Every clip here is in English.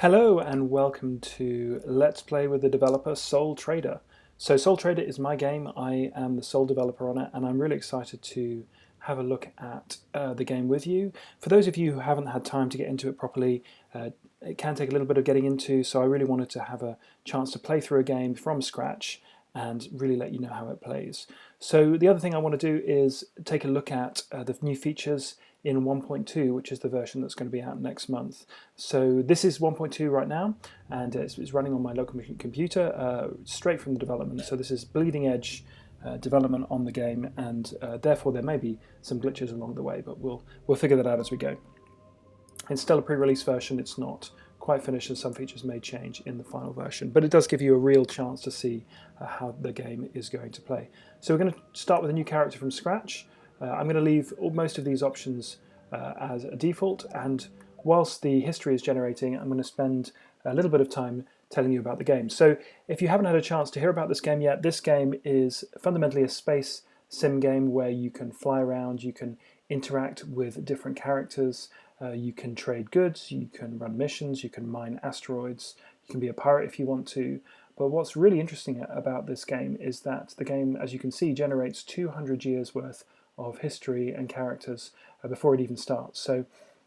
Hello and welcome to Let's Play with the developer Soul Trader. So Soul Trader is my game. I am the sole developer on it and I'm really excited to have a look at the game with you. For those of you who haven't had time to get into it properly, it can take a little bit of getting into, so I really wanted to have a chance to play through a game from scratch and really let you know how it plays. So the other thing I want to do is take a look at the new features in 1.2, which is the version that's going to be out next month. So this is 1.2 right now, and it's running on my local computer straight from the development. So this is bleeding edge development on the game, and therefore there may be some glitches along the way, but we'll figure that out as we go. It's still a pre-release version. It's not quite finished, and some features may change in the final version, but it does give you a real chance to see how the game is going to play. So we're going to start with a new character from scratch. I'm going to leave most of these options as a default, and whilst the history is generating, I'm going to spend a little bit of time telling you about the game. So if you haven't had a chance to hear about this game yet, this game is fundamentally a space sim game where you can fly around, you can interact with different characters, you can trade goods, you can run missions, you can mine asteroids, you can be a pirate if you want to. But what's really interesting about this game is that the game, as you can see, generates 200 years worth of history and characters before it even starts. So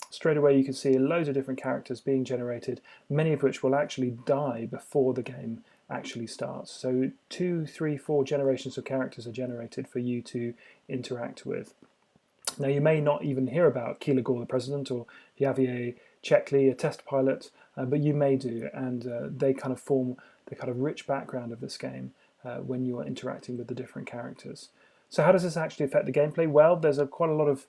straight away you can see loads of different characters being generated, many of which will actually die before the game actually starts. So 2, 3, 4 generations of characters are generated for you to interact with. Now you may not even hear about Keeler Gore, the president, or Javier Checkley, a test pilot, but you may do, and they kind of form the kind of rich background of this game when you are interacting with the different characters. So how does this actually affect the gameplay? Well, there's quite a lot of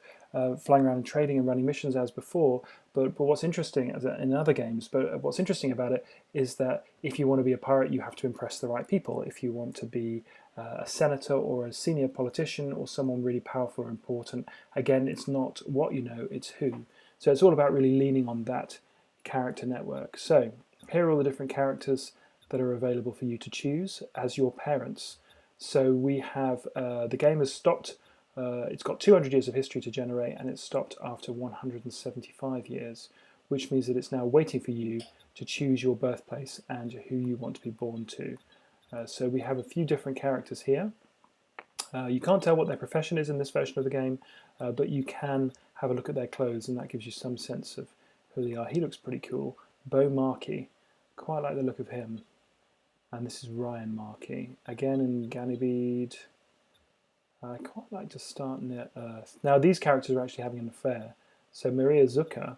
flying around and trading and running missions as before, but what's interesting in other games, but what's interesting about it is that if you want to be a pirate, you have to impress the right people. If you want to be a senator or a senior politician or someone really powerful or important, again, it's not what you know, it's who. So it's all about really leaning on that character network. So here are all the different characters that are available for you to choose as your parents. So we have, the game has stopped, it's got 200 years of history to generate, and it's stopped after 175 years, which means that it's now waiting for you to choose your birthplace and who you want to be born to. So we have a few different characters here. You can't tell what their profession is in this version of the game, but you can have a look at their clothes, and that gives you some sense of who they are. He looks pretty cool. Bo Markey, quite like the look of him. And this is Ryan Markey, again in Ganymede. I quite like to start near Earth. Now these characters are actually having an affair. So Maria Zucker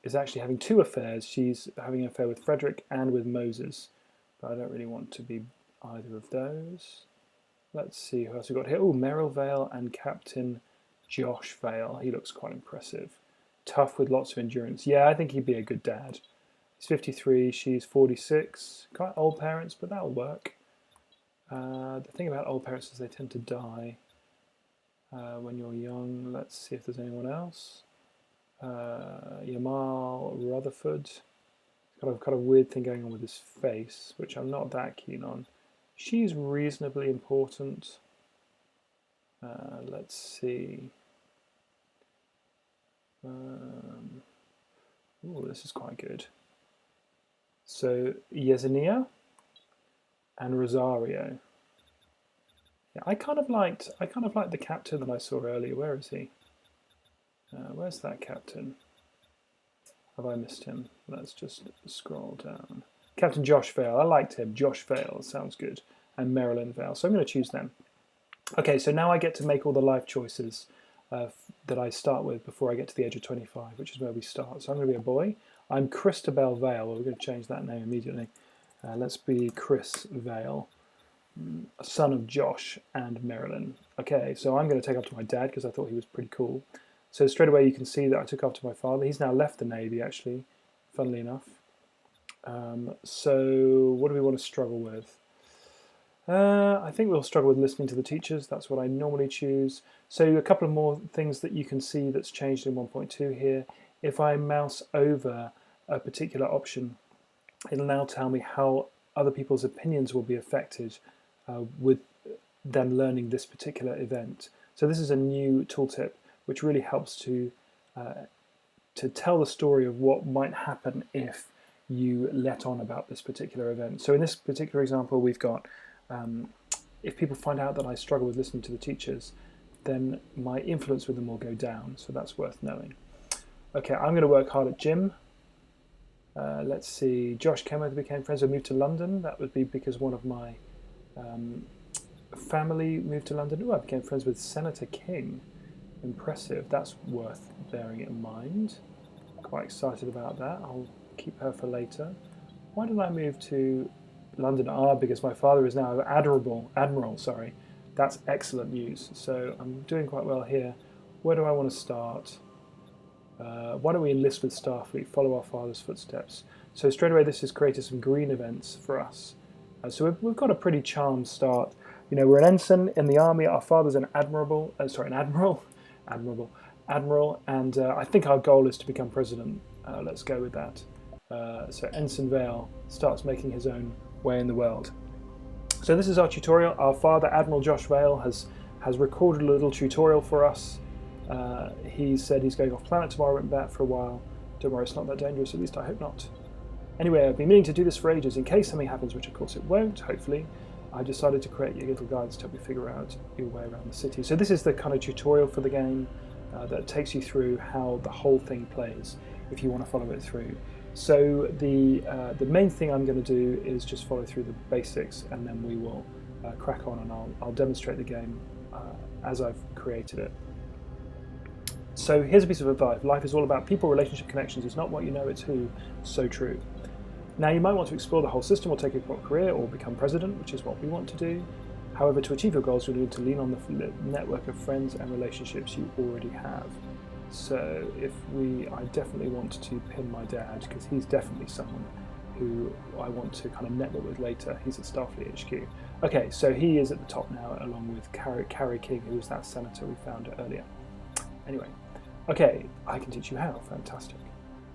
is actually having two affairs. She's having an affair with Frederick and with Moses. But I don't really want to be either of those. Let's see who else we've got here. Oh, Merrill Vale and Captain Josh Vale. He looks quite impressive. Tough with lots of endurance. Yeah, I think he'd be a good dad. He's 53, she's 46. Quite old parents, but that'll work. The thing about old parents is they tend to die when you're young. Let's see if there's anyone else. Yamal Rutherford. He's got a kind of weird thing going on with his face, which I'm not that keen on. She's reasonably important. Let's see. Oh, this is quite good. So Yesenia and Rosario. Yeah, I kind of liked the captain that I saw earlier. Where is he? Where's that captain? Have I missed him? Let's just scroll down. Captain Josh Vale. I liked him. Josh Vale sounds good. And Marilyn Vale. So I'm going to choose them. Okay, so now I get to make all the life choices that I start with before I get to the age of 25, which is where we start. So I'm going to be a boy. I'm Christabel Vale. Well, we're going to change that name immediately. Let's be Chris Vale, son of Josh and Marilyn. Okay, so I'm going to take after my dad because I thought he was pretty cool. So straight away you can see that I took after my father. He's now left the Navy, actually, funnily enough. So what do we want to struggle with? I think we'll struggle with listening to the teachers. That's what I normally choose. So a couple of more things that you can see that's changed in 1.2 here. If I mouse over a particular option, it'll now tell me how other people's opinions will be affected with them learning this particular event. So this is a new tooltip which really helps to tell the story of what might happen if you let on about this particular event. So in this particular example, we've got if people find out that I struggle with listening to the teachers, then my influence with them will go down. So that's worth knowing. Okay, I'm going to work hard at gym. Let's see, Josh Kemmer became friends. I moved to London. That would be because one of my family moved to London. Oh, I became friends with Senator King. Impressive. That's worth bearing in mind. Quite excited about that. I'll keep her for later. Why did I move to London? Because my father is now admiral. Sorry, that's excellent news. So I'm doing quite well here. Where do I want to start? Why don't we enlist with Starfleet? Follow our father's footsteps. So straight away, this has created some green events for us. So we've got a pretty charmed start. You know, we're an ensign in the army. Our father's an admiral, and I think our goal is to become president. Let's go with that. So Ensign Vale starts making his own way in the world. So this is our tutorial. Our father, Admiral Josh Vale, has recorded a little tutorial for us. He said he's going off planet tomorrow, went back for a while. Don't worry, it's not that dangerous, at least I hope not. Anyway, I've been meaning to do this for ages in case something happens, which of course it won't, hopefully. I decided to create your little guides to help you figure out your way around the city. So this is the kind of tutorial for the game that takes you through how the whole thing plays, if you want to follow it through. So the main thing I'm going to do is just follow through the basics, and then we will crack on, and I'll demonstrate the game as I've created it. So here's a piece of advice. Life is all about people, relationship, connections. It's not what you know, it's who. So true. Now, you might want to explore the whole system or take a career or become president, which is what we want to do. However, to achieve your goals, you'll need to lean on the network of friends and relationships you already have. So I definitely want to pin my dad, because he's definitely someone who I want to kind of network with later. He's at Starfleet HQ. Okay, so he is at the top now, along with Carrie King, who was that senator we found earlier. Anyway, okay, I can teach you how. Fantastic.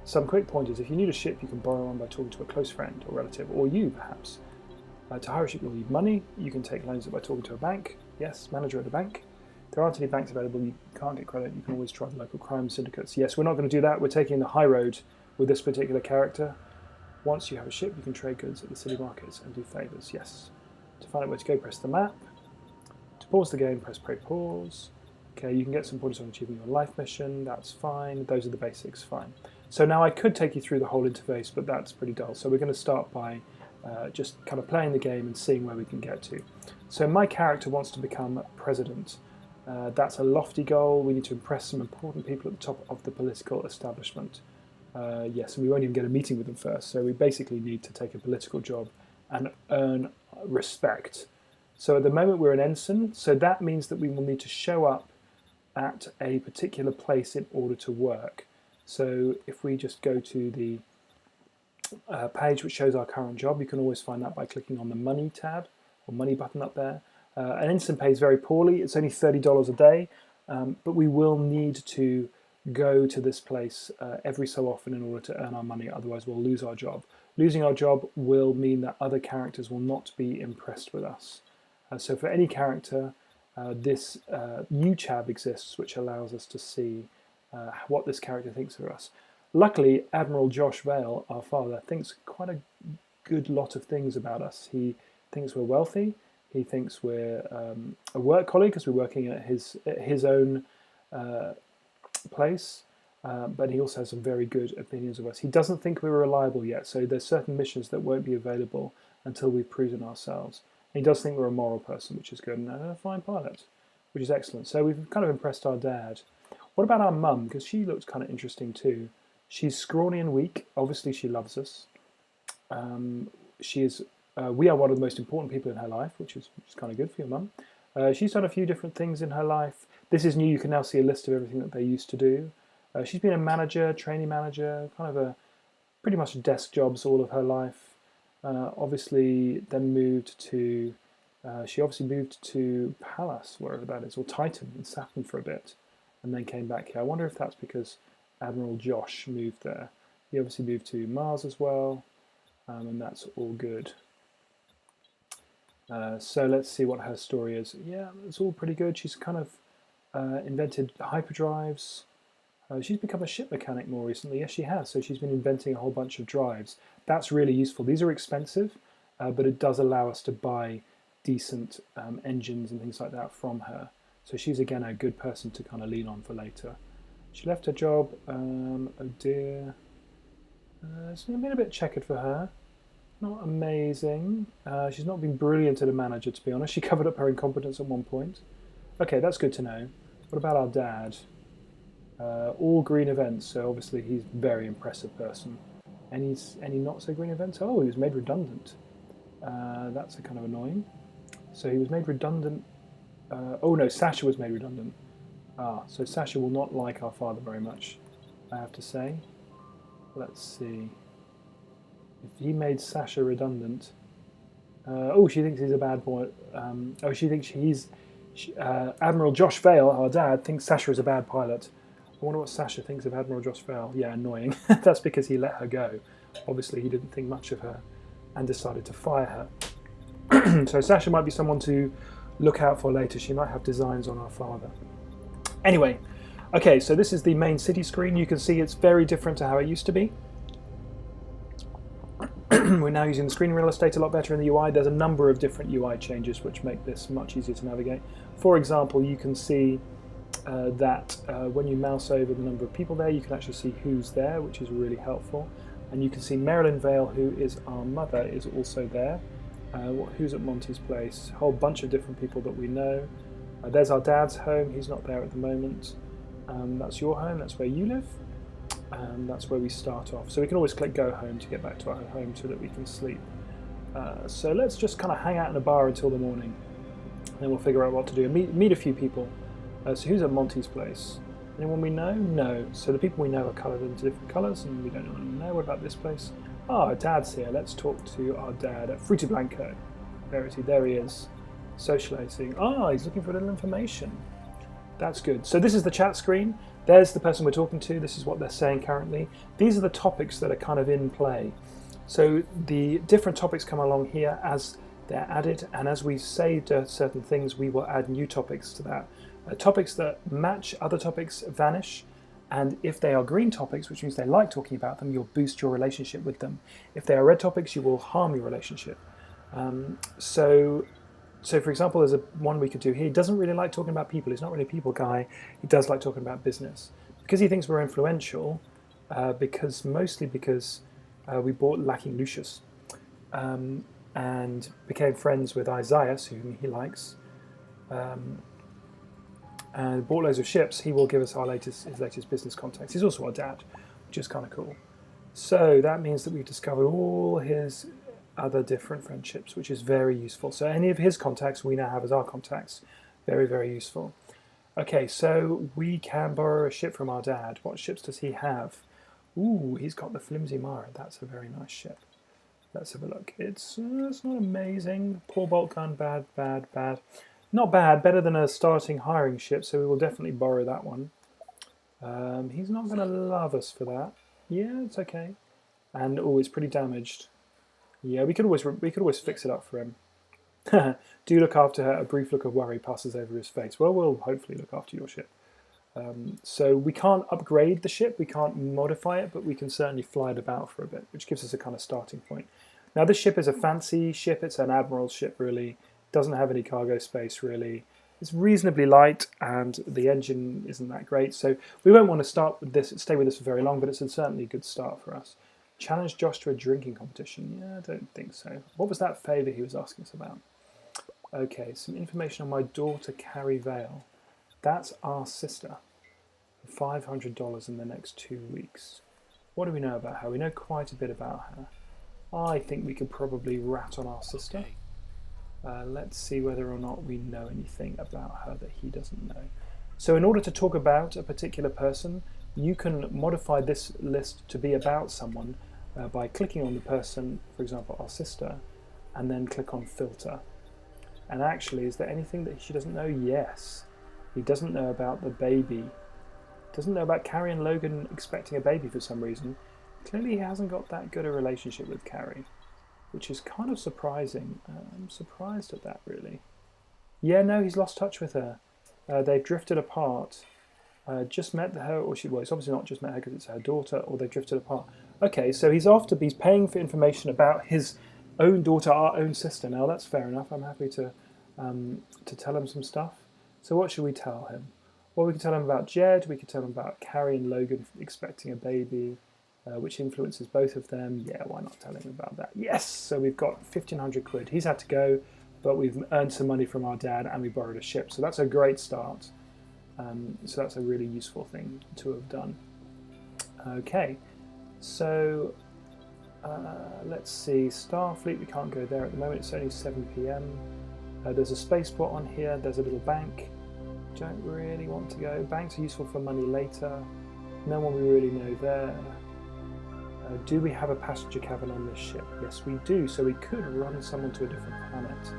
Some quick pointers. If you need a ship, you can borrow one by talking to a close friend or relative, or you perhaps. To hire a ship, you'll need money. You can take loans by talking to a bank. Yes, manager at a bank. There aren't any banks available. You can't get credit. You can always try the local crime syndicates. Yes, we're not going to do that. We're taking the high road with this particular character. Once you have a ship, you can trade goods at the city markets and do favours. Yes. To find out where to go, press the map. To pause the game, press pause. Okay, you can get some points on achieving your life mission. That's fine. Those are the basics. Fine. So now I could take you through the whole interface, but that's pretty dull. So we're going to start by just kind of playing the game and seeing where we can get to. So my character wants to become president. That's a lofty goal. We need to impress some important people at the top of the political establishment. Yes, and we won't even get a meeting with them first. So we basically need to take a political job and earn respect. So at the moment we're an ensign, so that means that we will need to show up at a particular place in order to work. So if we just go to the page which shows our current job, you can always find that by clicking on the money tab or money button up there. An ensign pays very poorly. It's only $30 a day, but we will need to go to this place every so often in order to earn our money, otherwise we'll lose our job. Losing our job will mean that other characters will not be impressed with us. So for any character, this new tab exists, which allows us to see what this character thinks of us. Luckily, Admiral Josh Vale, our father, thinks quite a good lot of things about us. He thinks we're wealthy. He thinks we're a work colleague because we're working at his own place. But he also has some very good opinions of us. He doesn't think we're reliable yet, so there's certain missions that won't be available until we've proven ourselves. He does think we're a moral person, which is good, and a fine pilot, which is excellent. So we've kind of impressed our dad. What about our mum? Because she looks kind of interesting too. She's scrawny and weak. Obviously, she loves us. We are one of the most important people in her life, which is kind of good for your mum. She's done a few different things in her life. This is new. You can now see a list of everything that they used to do. She's been a manager, trainee manager, kind of pretty much desk jobs all of her life. Obviously, then she obviously moved to Pallas, wherever that is, or Titan in Saturn for a bit, and then came back here. I wonder if that's because Admiral Josh moved there. He obviously moved to Mars as well, and that's all good. So let's see what her story is. Yeah, it's all pretty good. She's kind of invented hyperdrives. She's become a ship mechanic more recently. Yes, she has. So she's been inventing a whole bunch of drives. That's really useful. These are expensive, but it does allow us to buy decent engines and things like that from her. So she's, again, a good person to kind of lean on for later. She left her job. Oh dear. It's been a bit checkered for her. Not amazing. She's not been brilliant at a manager, to be honest. She covered up her incompetence at one point. Okay, that's good to know. What about our dad? All green events, so obviously he's a very impressive person. Any not so green events? Oh, he was made redundant. That's a kind of annoying. So he was made redundant. Oh no, Sasha was made redundant. So Sasha will not like our father very much, I have to say. Let's see. If he made Sasha redundant... she thinks he's a bad boy. She thinks Admiral Josh Vale, our dad, thinks Sasha is a bad pilot. I wonder what Sasha thinks of Admiral Josh Vale. Yeah, annoying. That's because he let her go. Obviously, he didn't think much of her and decided to fire her. So Sasha might be someone to look out for later. She might have designs on our father. Anyway, okay, so this is the main city screen. You can see it's very different to how it used to be. We're now using the screen real estate a lot better in the UI. There's a number of different UI changes which make this much easier to navigate. For example, you can see that when you mouse over the number of people there, you can actually see who's there, which is really helpful. And you can see Marilyn Vale, who is our mother, is also there. Who's at Monty's place? A whole bunch of different people that we know. There's our dad's home. He's not there at the moment. That's your home. That's where you live. That's where we start off. So we can always click go home to get back to our home so that we can sleep. So let's just kind of hang out in a bar until the morning. Then we'll figure out what to do. Meet a few people. So who's at Monty's place? Anyone we know? No. So the people we know are coloured into different colours and we don't know. What about this place? Our dad's here. Let's talk to our dad at Fruity Blanco. There he is. Socialising. He's looking for a little information. That's good. So this is the chat screen. There's the person we're talking to. This is what they're saying currently. These are the topics that are kind of in play. So the different topics come along here as they're added, and as we say certain things, we will add new topics to that. Topics that match other topics vanish, and if they are green topics, which means they like talking about them, you'll boost your relationship with them. If they are red topics, you will harm your relationship. So for example, there's one we could do here. He doesn't really like talking about people. He's not really a people guy. He does like talking about business. Because he thinks we're influential, mostly because we bought Lacking Lucius and became friends with Isaiah, whom he likes, and bought loads of ships. He will give us his latest business contacts. He's also our dad, which is kind of cool. So that means that we've discovered all his other different friendships, which is very useful. So any of his contacts we now have as our contacts. Very, very useful. Okay, so we can borrow a ship from our dad. What ships does he have? Ooh, he's got the Flimsy Mara. That's a very nice ship. Let's have a look. It's not amazing. Poor bolt gun, bad. Not bad, better than a starting hiring ship, so we will definitely borrow that one. He's not going to love us for that. Yeah, it's okay. And it's pretty damaged. Yeah, we could always fix it up for him. Do look after her. A brief look of worry passes over his face. Well, we'll hopefully look after your ship. So we can't upgrade the ship, we can't modify it, but we can certainly fly it about for a bit, which gives us a kind of starting point. Now this ship is a fancy ship. It's an admiral's ship, really. Doesn't have any cargo space, really. It's reasonably light, and the engine isn't that great. So we won't want to stay with this for very long, but it's certainly a good start for us. Challenge Josh to a drinking competition. Yeah, I don't think so. What was that favour he was asking us about? Okay, some information on my daughter, Carrie Vale. That's our sister. $500 in the next 2 weeks. What do we know about her? We know quite a bit about her. I think we could probably rat on our sister. Let's see whether or not we know anything about her that he doesn't know. So in order to talk about a particular person, you can modify this list to be about someone by clicking on the person, for example, our sister, and then click on filter. And actually, is there anything that she doesn't know? Yes. He doesn't know about the baby. Doesn't know about Carrie and Logan expecting a baby for some reason. Clearly he hasn't got that good a relationship with Carrie, which is kind of surprising. I'm surprised at that, really. Yeah, no, he's lost touch with her. They've drifted apart. Just met her, or well, it's obviously not just met her because it's her daughter, or they've drifted apart. Okay, so he's paying for information about his own daughter, our own sister. Now that's fair enough. I'm happy to tell him some stuff. So what should we tell him? Well, we can tell him about Jed. We could tell him about Carrie and Logan expecting a baby, which influences both of them. Yeah, why not tell him about that? Yes. So we've got 1,500 quid. He's had to go, but we've earned some money from our dad, and we borrowed a ship. So that's a great start. So that's a really useful thing to have done. Okay, so let's see. Starfleet, we can't go there at the moment. It's only 7 p.m. There's a spaceport on here. There's a little bank. Don't really want to go. Banks are useful for money later. No one we really know there. Do we have a passenger cabin on this ship? Yes, we do. So we could run someone to a different planet.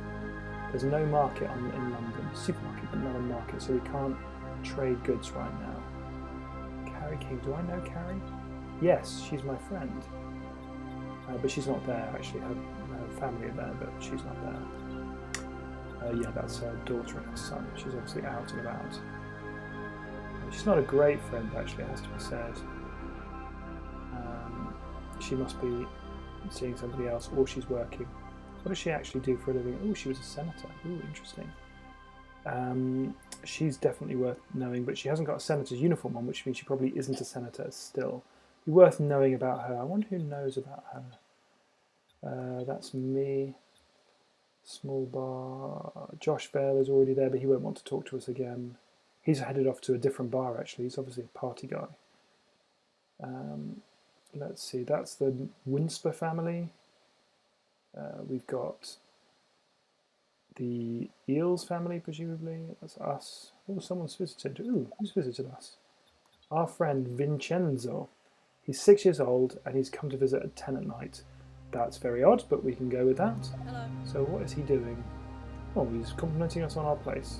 There's no market in London. Supermarket, but not a market. So we can't trade goods right now. Carrie King. Do I know Carrie? Yes, she's my friend. But she's not there, actually. Her family are there, but she's not there. Yeah, that's her daughter and her son. She's obviously out and about. She's not a great friend, actually, it has to be said. She must be seeing somebody else, or she's working. What does she actually do for a living? Oh, she was a senator. Oh, interesting. She's definitely worth knowing, but she hasn't got a senator's uniform on, which means she probably isn't a senator still. Be worth knowing about her. I wonder who knows about her. That's me. Small bar. Josh Vale is already there, but he won't want to talk to us again. He's headed off to a different bar, actually. He's obviously a party guy. Let's see. That's the Winsper family. We've got the Eels family, presumably. That's us. Oh, someone's visited. Ooh, who's visited us? Our friend Vincenzo. He's 6 years old, and he's come to visit at 10 at night. That's very odd, but we can go with that. Hello. So what is he doing? Oh, he's complimenting us on our place.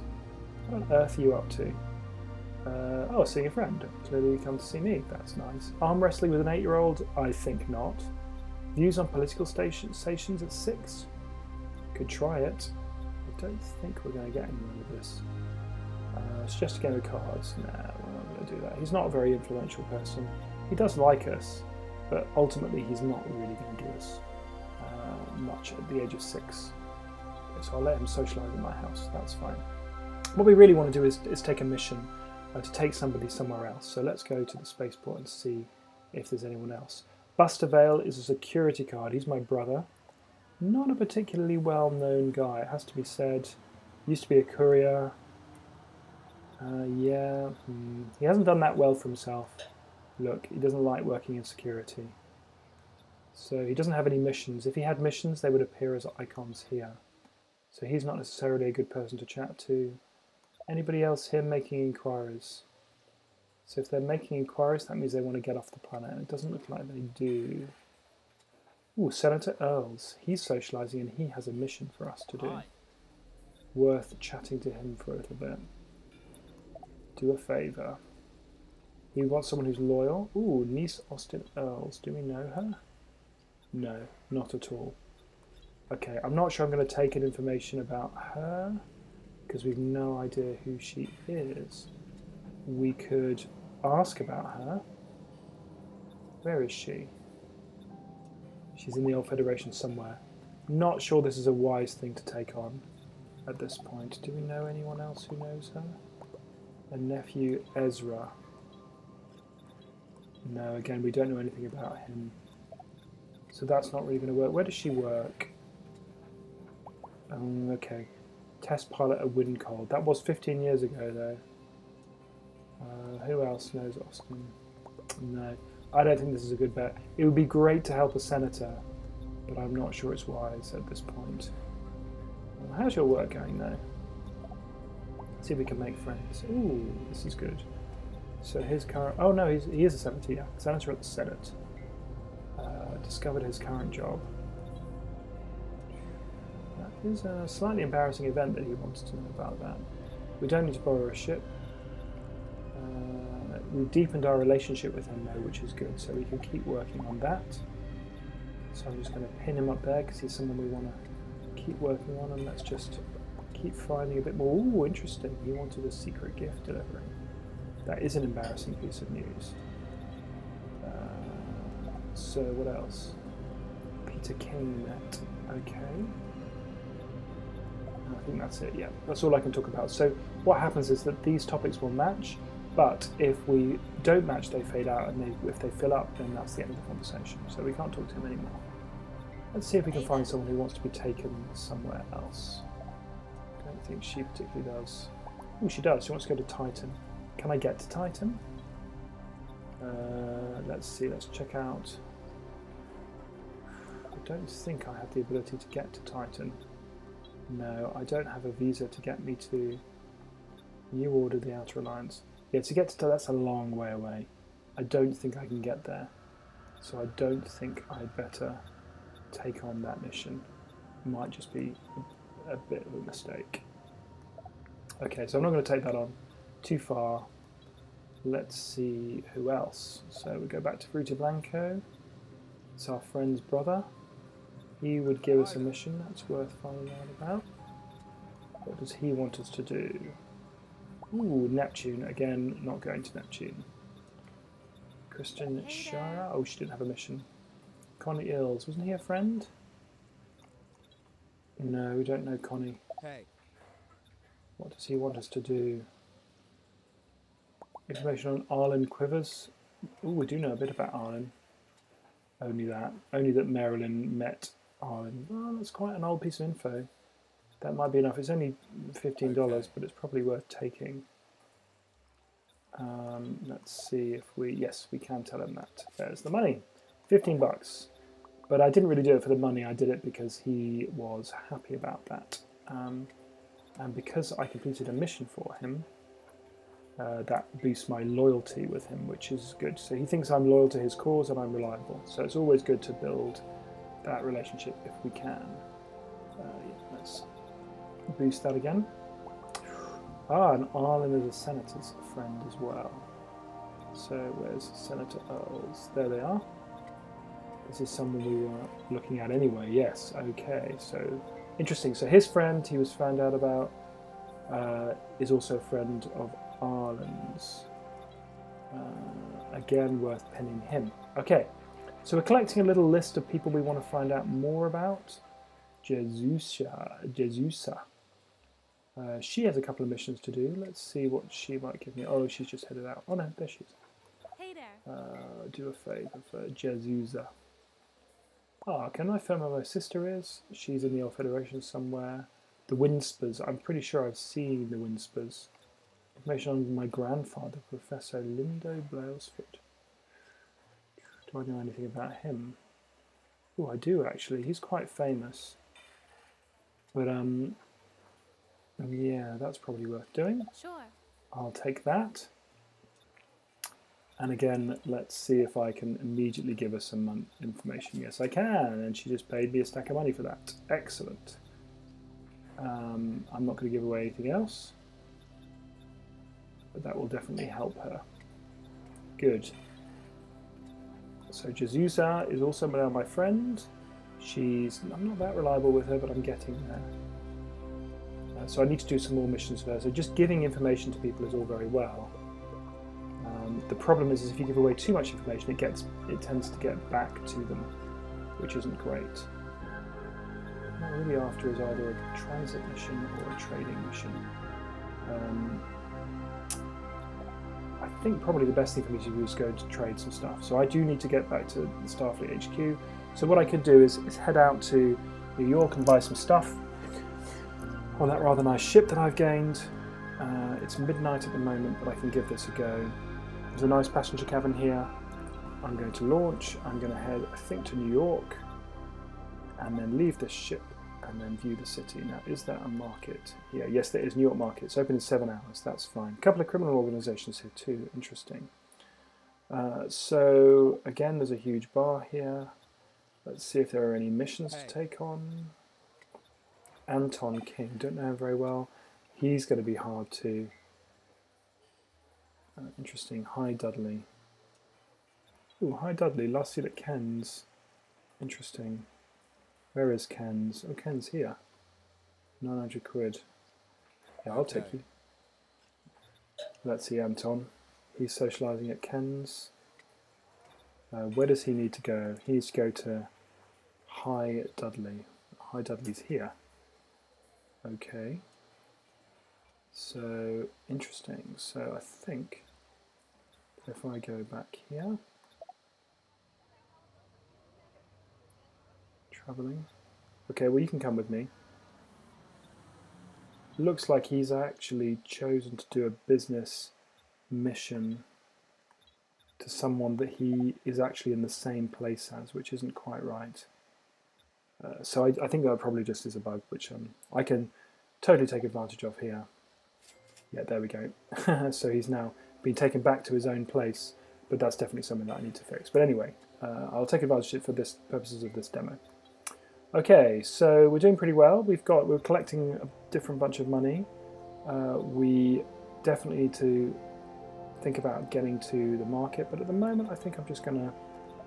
What on earth are you up to? Oh, seeing a friend. Clearly you come to see me. That's nice. Arm wrestling with an 8-year-old? I think not. Views on political stations at 6? Could try it. I don't think we're going to get anywhere with this. It's just a game of cards. Nah, we're not going to do that. He's not a very influential person. He does like us, but ultimately he's not really going to do us much at the age of 6. Okay, so I'll let him socialise in my house. That's fine. What we really want to do is take a mission to take somebody somewhere else. So let's go to the spaceport and see if there's anyone else. Buster Vale is a security guard. He's my brother. Not a particularly well-known guy, it has to be said. Used to be a courier. He hasn't done that well for himself. Look, he doesn't like working in security. So he doesn't have any missions. If he had missions, they would appear as icons here. So he's not necessarily a good person to chat to. Anybody else here making inquiries? So if they're making inquiries, that means they want to get off the planet. It doesn't look like they do. Ooh, Senator Earls. He's socialising and he has a mission for us to do. Hi. Worth chatting to him for a little bit. Do a favour. He wants someone who's loyal. Ooh, Niece Austin Earls. Do we know her? No, not at all. Okay, I'm not sure I'm going to take in information about her because we've no idea who she is. We could ask about her. Where is she? She's in the Old Federation somewhere. Not sure this is a wise thing to take on at this point. Do we know anyone else who knows her? A nephew, Ezra. No, again, we don't know anything about him. So that's not really going to work. Where does she work? Okay. Test pilot at Windcold. That was 15 years ago, though. Who else knows Austin? No. I don't think this is a good bet. It would be great to help a senator, but I'm not sure it's wise at this point. How's your work going, though? See if we can make friends. Ooh, this is good. So his current... Oh, no, he is a senator, yeah. Senator at the Senate. Discovered his current job. That is a slightly embarrassing event that he wants to know about that. We don't need to borrow a ship. We've deepened our relationship with him though, which is good, so we can keep working on that. So I'm just going to pin him up there because he's someone we want to keep working on, and let's just keep finding a bit more. Ooh, interesting. He wanted a secret gift delivering. That is an embarrassing piece of news. So what else? Peter King met. Okay. I think that's it, yeah. That's all I can talk about. So what happens is that these topics will match, but if we don't match, they fade out, and if they fill up, then that's the end of the conversation. So we can't talk to him anymore. Let's see if we can find someone who wants to be taken somewhere else. I don't think she particularly does. Oh, she does. She wants to go to Titan. Can I get to Titan? Let's see. Let's check out. I don't think I have the ability to get to Titan. No, I don't have a visa to get me to New Order, the Outer Alliance. Yeah, to get to that's a long way away. I don't think I can get there. So I don't think I'd better take on that mission. Might just be a bit of a mistake. Okay, so I'm not going to take that on too far. Let's see who else. So we go back to Fruta Blanco. It's our friend's brother. He would give us a mission that's worth finding out about. What does he want us to do? Ooh, Neptune. Again, not going to Neptune. Christian Shara. Oh, she didn't have a mission. Connie Ills. Wasn't he a friend? No, we don't know Connie. Hey. What does he want us to do? Information on Arlen Quivers. Ooh, we do know a bit about Arlen. Only that. Only that Marilyn met Arlen. Well, that's quite an old piece of info. That might be enough. It's only $15, okay, but it's probably worth taking. Let's see if we... Yes, we can tell him that. There's the money. 15 bucks. But I didn't really do it for the money. I did it because he was happy about that. And because I completed a mission for him, that boosts my loyalty with him, which is good. So he thinks I'm loyal to his cause and I'm reliable. So it's always good to build that relationship if we can. Yeah, let's boost that again. Ah, and Arlen is a senator's friend as well. So where's Senator Earls? There they are. This is someone we were looking at anyway. Yes, okay. So interesting. So his friend, he was found out about, is also a friend of Arlen's. Again, worth pinning him. Okay, so we're collecting a little list of people we want to find out more about. Jesusa. She has a couple of missions to do. Let's see what she might give me. Oh, she's just headed out. Oh no, there she is. Hey there. Do a favour for Jesusa. Ah, can I find where my sister is? She's in the Old Federation somewhere. The Winspers. I'm pretty sure I've seen the Winspers. Information on my grandfather, Professor Lindo Blausford. Do I know anything about him? Oh, I do actually. He's quite famous. But yeah, that's probably worth doing. Sure. I'll take that. And again, let's see if I can immediately give her some information. Yes, I can. And she just paid me a stack of money for that. Excellent. I'm not going to give away anything else, but that will definitely help her. Good. So Jesusa is also now my friend. I'm not that reliable with her, but I'm getting there. So I need to do some more missions for her. So just giving information to people is all very well. The problem is if you give away too much information, it tends to get back to them, which isn't great. What I'm really after is either a transit mission or a trading mission. I think probably the best thing for me to do is go to trade some stuff. So I do need to get back to the Starfleet HQ. So what I could do is head out to New York and buy some stuff on that rather nice ship that I've gained. It's midnight at the moment, but I can give this a go. There's a nice passenger cabin here. I'm going to launch. I'm going to head, I think, to New York and then leave this ship and then view the city. Now, is there a market here? Yes, there is. New York Market. It's open in 7 hours. That's fine. A couple of criminal organizations here too. Interesting. So, again, there's a huge bar here. Let's see if there are any missions to take on. Anton King. Don't know him very well. He's going to be hard to... interesting. Hi, Dudley. Ooh, hi, Dudley. Last seen at Ken's. Interesting. Where is Ken's? Oh, Ken's here. 900 quid. Yeah, I'll take you. Let's see, Anton. He's socialising at Ken's. Where does he need to go? He needs to go to High Dudley. High Dudley's here. Okay. So, interesting. So I think if I go back here, travelling. Okay, well you can come with me. Looks like he's actually chosen to do a business mission to someone that he is actually in the same place as, which isn't quite right. So I think that probably just is a bug, which I can totally take advantage of here. Yeah, there we go. So he's now been taken back to his own place, but that's definitely something that I need to fix. But anyway, I'll take advantage of it for this purposes of this demo. Okay, so we're doing pretty well. We're collecting a different bunch of money. We definitely need to think about getting to the market, but at the moment I think I'm just going to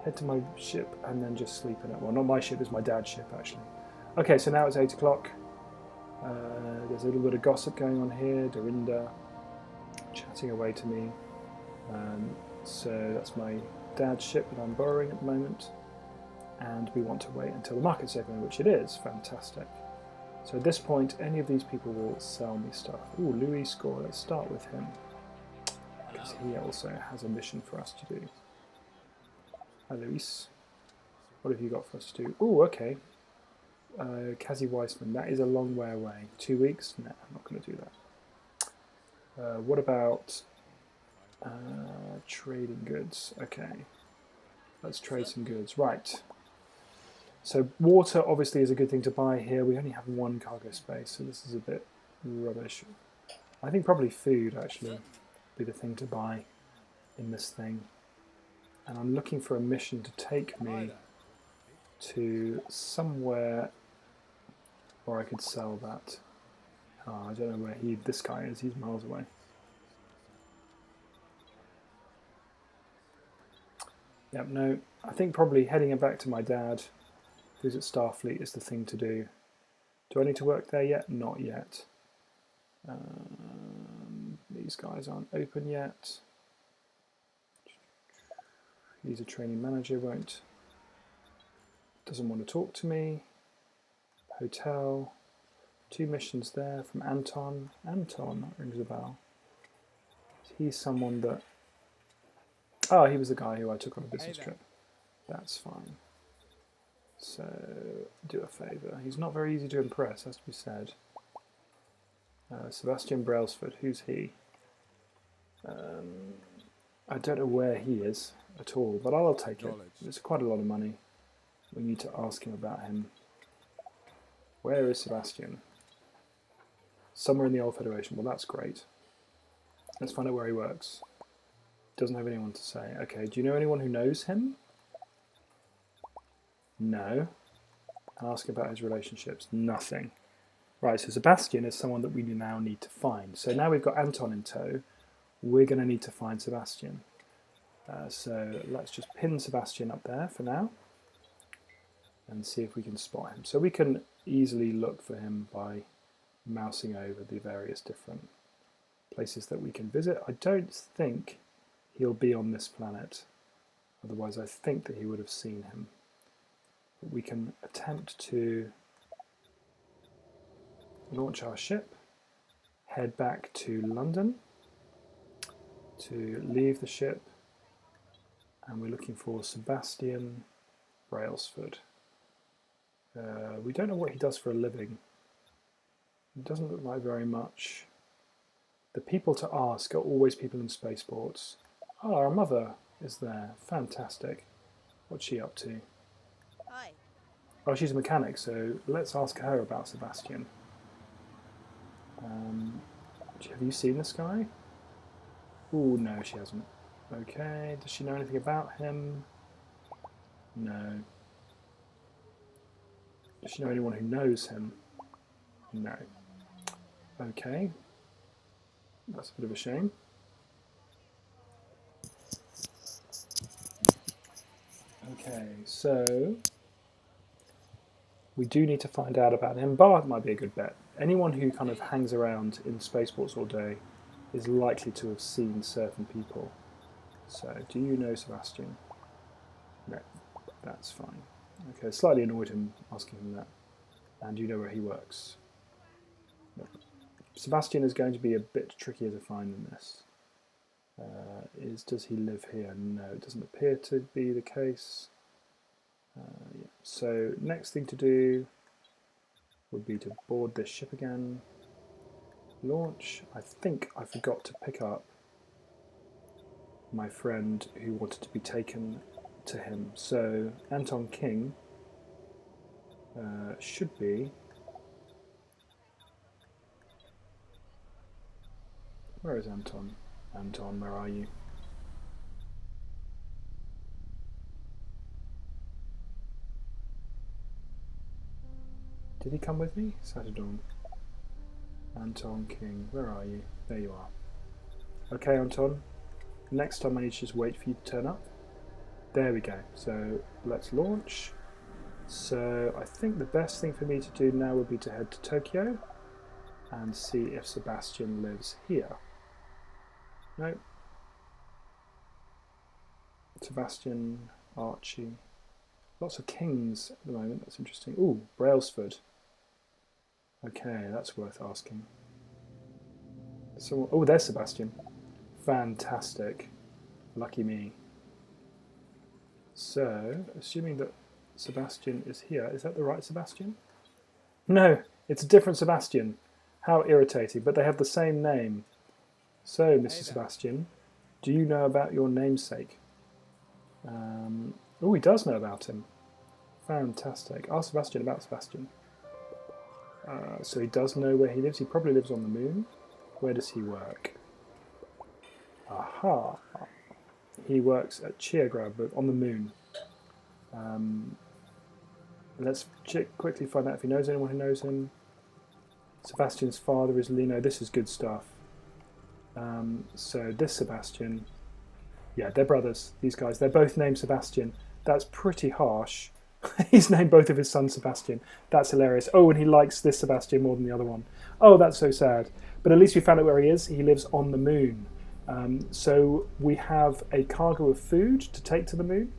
head to my ship and then just sleep in it. Well, not my ship, it's my dad's ship actually. Okay, so now it's 8 o'clock. There's a little bit of gossip going on here. Dorinda chatting away to me. So that's my dad's ship that I'm borrowing at the moment. And we want to wait until the market's open, which it is. Fantastic. So at this point, any of these people will sell me stuff. Ooh, Louis Score. Let's start with him, because he also has a mission for us to do. Hi, Luis. What have you got for us to do? Ooh, okay. Kazi Weissman. That is a long way away. 2 weeks? No, I'm not going to do that. What about trading goods? Okay. Let's trade some goods. Right. So water obviously is a good thing to buy here. We only have one cargo space, so this is a bit rubbish. I think probably food actually would be the thing to buy in this thing. And I'm looking for a mission to take me to somewhere where I could sell that. Oh, I don't know where this guy is. He's miles away. Yep, no. I think probably heading back to my dad, who's at Starfleet, is the thing to do. Do I need to work there yet? Not yet. These guys aren't open yet. He's a training manager, doesn't want to talk to me. Hotel. 2 missions there from Anton. Anton, that rings a bell. He's someone that... Oh, he was the guy who I took on a business trip. That's fine. So, do a favour. He's not very easy to impress, has to be said. Sebastian Brailsford, who's he? I don't know where he is at all, but I'll take it. It's quite a lot of money. We need to ask him about him. Where is Sebastian? Somewhere in the Old Federation. Well, that's great. Let's find out where he works. Doesn't have anyone to say. Okay, do you know anyone who knows him? No. Ask about his relationships. Nothing. Right, so Sebastian is someone that we now need to find. So now we've got Anton in tow, we're going to need to find Sebastian. So let's just pin Sebastian up there for now and see if we can spot him. So we can easily look for him by mousing over the various different places that we can visit. I don't think he'll be on this planet, otherwise I think that he would have seen him. But we can attempt to launch our ship, head back to London, to leave the ship, and we're looking for Sebastian Brailsford. We don't know what he does for a living. It doesn't look like very much. The people to ask are always people in spaceports. Oh, our mother is there. Fantastic. What's she up to? Hi. Oh, she's a mechanic, so let's ask her about Sebastian. Have you seen this guy? Oh, no, she hasn't. Okay, does she know anything about him? No. Does she know anyone who knows him? No. Okay. That's a bit of a shame. Okay, so we do need to find out about him. Bart might be a good bet. Anyone who kind of hangs around in spaceports all day is likely to have seen certain people. So, do you know Sebastian? No, that's fine. Okay, slightly annoyed him asking him that. And do you know where he works? No. Sebastian is going to be a bit trickier to find than this. Does he live here? No, it doesn't appear to be the case. Yeah. So next thing to do would be to board this ship again. Launch. I think I forgot to pick up my friend who wanted to be taken to him. So Anton King should be... Where is Anton? Anton, where are you? Did he come with me? Saturdawn. Anton King, where are you? There you are. Okay, Anton. Next time I need to just wait for you to turn up. There we go. So let's launch. So I think the best thing for me to do now would be to head to Tokyo and see if Sebastian lives here. No. Sebastian, Archie. Lots of kings at the moment. That's interesting. Ooh, Brailsford. Okay, that's worth asking. Oh, there's Sebastian. Fantastic. Lucky me. So, assuming that Sebastian is here, is that the right Sebastian? No, it's a different Sebastian. How irritating, but they have the same name. So, Mr. Sebastian, do you know about your namesake? Oh, he does know about him. Fantastic. Ask Sebastian about Sebastian. So he does know where he lives. He probably lives on the moon. Where does he work? Aha. He works at Chiagrab, but on the moon. Let's quickly find out if he knows anyone who knows him. Sebastian's father is Lino. This is good stuff. So this Sebastian... Yeah, they're brothers, these guys. They're both named Sebastian. That's pretty harsh. He's named both of his sons Sebastian. That's hilarious. Oh, and he likes this Sebastian more than the other one. Oh, that's so sad. But at least we found out where he is. He lives on the moon. So we have a cargo of food to take to the moon.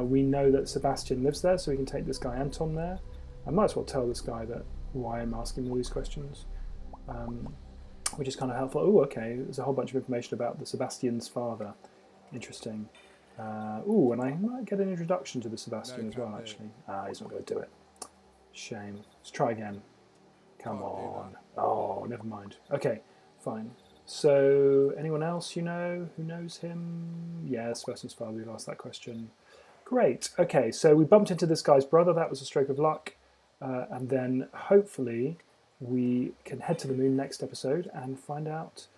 We know that Sebastian lives there, so we can take this guy Anton there. I might as well tell this guy that why I'm asking all these questions, which is kind of helpful. Oh, okay. There's a whole bunch of information about the Sebastian's father. Interesting. Ooh, and I might get an introduction to the Sebastian as well, actually. He's not going to do it. Shame. Let's try again. Come on. Oh, never mind. Okay, fine. So, anyone else you know who knows him? Yeah, Sebastian's father, we've asked that question. Great. Okay, so we bumped into this guy's brother. That was a stroke of luck. And then, hopefully, we can head to the moon next episode and find out...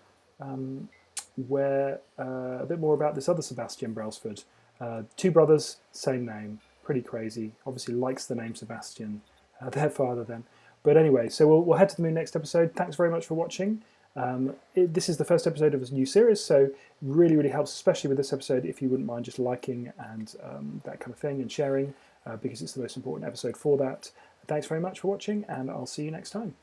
where a bit more about this other Sebastian Brailsford. Two brothers, same name. Pretty crazy. Obviously likes the name Sebastian, their father then. But anyway, so we'll head to the moon next episode. Thanks very much for watching. This is the first episode of a new series, so really, really helps, especially with this episode, if you wouldn't mind just liking and that kind of thing and sharing, because it's the most important episode for that. Thanks very much for watching, and I'll see you next time.